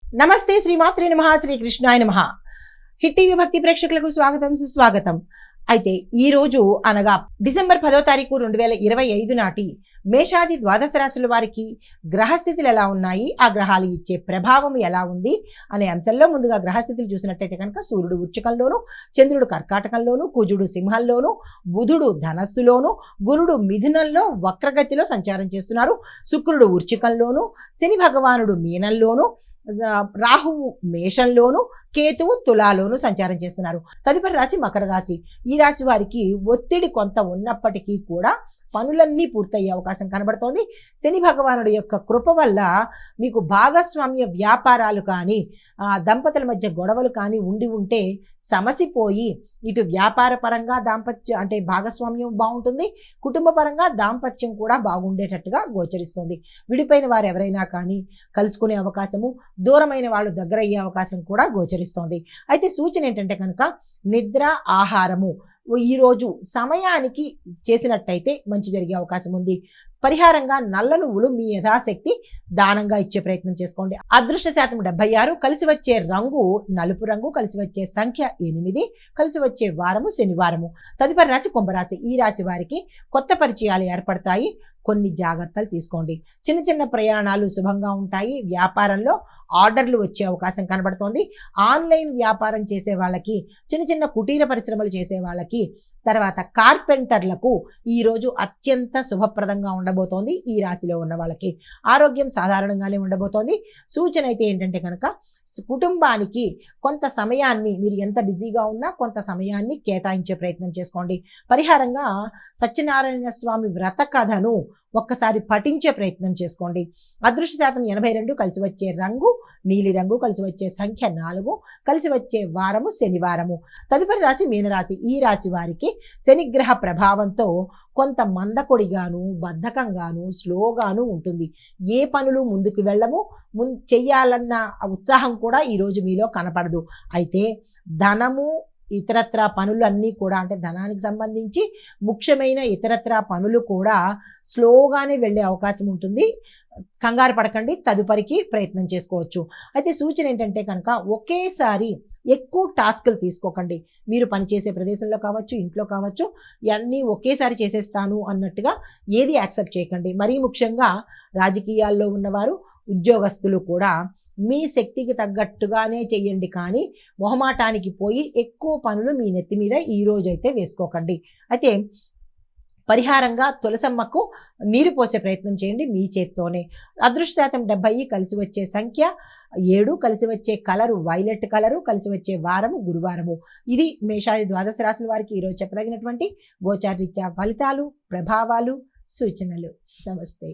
నమస్తే శ్రీమాత్రే నమః శ్రీకృష్ణాయ నమః. హిట్ టీవీ భక్తి ప్రేక్షకులకు స్వాగతం సుస్వాగతం. అయితే ఈ రోజు అనగా డిసెంబర్ 10వ తారీఖు 2025 నాటి మేషాది ద్వాదశ రాశుల వారికి గ్రహస్థితులు ఎలా ఉన్నాయి, ఆ గ్రహాలు ఇచ్చే ప్రభావం ఎలా ఉంది అనే అంశంలో ముందుగా గ్రహస్థితులు చూసినట్టయితే కనుక సూర్యుడు వృశ్చికంలోను, చంద్రుడు కర్కాటకంలోను, కుజుడు సింహంలోను, బుధుడు ధనస్సులోను, గురుడు మిథునంలో వక్రగతిలో సంచారం చేస్తున్నారు. శుక్రుడు వృశ్చికంలోను, శని భగవానుడు మీనంలోను, రాహువు మేషంలోను, కేతువు తులాలోను సంచారం చేస్తున్నారు. తదుపరి రాశి మకర రాశి. ఈ రాశి వారికి ఒత్తిడి కొంత ఉన్నప్పటికీ కూడా పనులన్నీ పూర్తయ్యే అవకాశం కనబడుతోంది. శని భగవానుడి యొక్క కృప వల్ల మీకు భాగస్వామ్య వ్యాపారాలు కానీ, దంపతుల మధ్య గొడవలు కానీ ఉండి ఉంటే సమసిపోయి ఇటు వ్యాపార పరంగా దాంపత్యం అంటే భాగస్వామ్యం బాగుంటుంది, కుటుంబ పరంగా దాంపత్యం కూడా బాగుండేటట్టుగా గోచరిస్తుంది. విడిపోయిన వారు ఎవరైనా కానీ కలుసుకునే అవకాశము, దూరమైన వాళ్ళు దగ్గర అయ్యే అవకాశం కూడా గోచరిస్తోంది. అయితే సూచన ఏంటంటే కనుక నిద్ర, ఆహారము ఈరోజు సమయానికి చేసినట్టయితే మంచి జరిగే అవకాశం ఉంది. పరిహారంగా నల్ల నువ్వులు మీ యథాశక్తి దానంగా ఇచ్చే ప్రయత్నం చేసుకోండి. అదృష్ట శాతం 76. కలిసి వచ్చే రంగు నలుపు రంగు. కలిసి వచ్చే సంఖ్య 8. కలిసి వచ్చే వారము శనివారము. తదుపరి రాశి కుంభరాశి. ఈ రాశి వారికి కొత్త పరిచయాలు ఏర్పడతాయి. కొన్ని జాగ్రత్తలు తీసుకోండి. చిన్న చిన్న ప్రయాణాలు శుభంగా ఉంటాయి. వ్యాపారంలో ఆర్డర్లు వచ్చే అవకాశం కనబడుతోంది. ఆన్లైన్ వ్యాపారం చేసే వాళ్ళకి, చిన్న చిన్న కుటీర పరిశ్రమలు చేసే వాళ్ళకి, తర్వాత కార్పెంటర్లకు ఈరోజు అత్యంత శుభప్రదంగా ఉండబోతోంది. ఈ రాశిలో ఉన్న వాళ్ళకి ఆరోగ్యం సాధారణంగానే ఉండబోతోంది. సూచన అయితే ఏంటంటే కనుక కుటుంబానికి కొంత సమయాన్ని, మీరు ఎంత బిజీగా ఉన్నా కొంత సమయాన్ని కేటాయించే ప్రయత్నం చేసుకోండి. పరిహారంగా సత్యనారాయణ స్వామి వ్రత కథను ఒక్కసారి పఠించే ప్రయత్నం చేసుకోండి. అదృష్ట శాతం 82. కలిసి వచ్చే రంగు నీలి రంగు. కలిసి వచ్చే సంఖ్య 4. కలిసి వచ్చే వారము శనివారము. తదుపరి రాశి మీనరాశి. ఈ రాశి వారికి శనిగ్రహ ప్రభావంతో కొంత మందకొడిగాను, బద్ధకంగాను, స్లోగాను ఉంటుంది. ఏ పనులు ముందుకు వెళ్ళము, చెయ్యాలన్న ఉత్సాహం కూడా ఈరోజు మీలో కనపడదు. అయితే ధనము, ఇతరత్రా పనులన్నీ కూడా, అంటే ధనానికి సంబంధించి ముఖ్యమైన ఇతరత్రా పనులు కూడా స్లోగానే వెళ్ళే అవకాశం ఉంటుంది. కంగారు పడకండి, తదుపరికి ప్రయత్నం చేసుకోవచ్చు. అయితే సూచన ఏంటంటే కనుక ఒకేసారి ఎక్కువ టాస్కులు తీసుకోకండి. మీరు పనిచేసే ప్రదేశంలో కావచ్చు, ఇంట్లో కావచ్చు, ఇవన్నీ ఒకేసారి చేసేస్తాను అన్నట్టుగా ఏది యాక్సెప్ట్ చేయకండి. మరీ ముఖ్యంగా రాజకీయాల్లో ఉన్నవారు, ఉద్యోగస్తులు కూడా మీ శక్తికి తగ్గట్టుగానే చెయ్యండి, కానీ మొహమాటానికి పోయి ఎక్కువ పనులు మీ నెత్తి మీద ఈ రోజైతే వేసుకోకండి. అయితే పరిహారంగా తులసమ్మకు నీరు పోసే ప్రయత్నం చేయండి మీ చేత్తోనే. అదృష్ట శాతం 70. కలిసి వచ్చే సంఖ్య 7. కలిసి వచ్చే కలరు వైలెట్ కలరు. కలిసి వచ్చే వారము గురువారము. ఇది మేషాది ద్వాదశ రాశుల వారికి ఈరోజు చెప్పదగినటువంటి గోచారరీత్యా ఫలితాలు, ప్రభావాలు, సూచనలు. నమస్తే.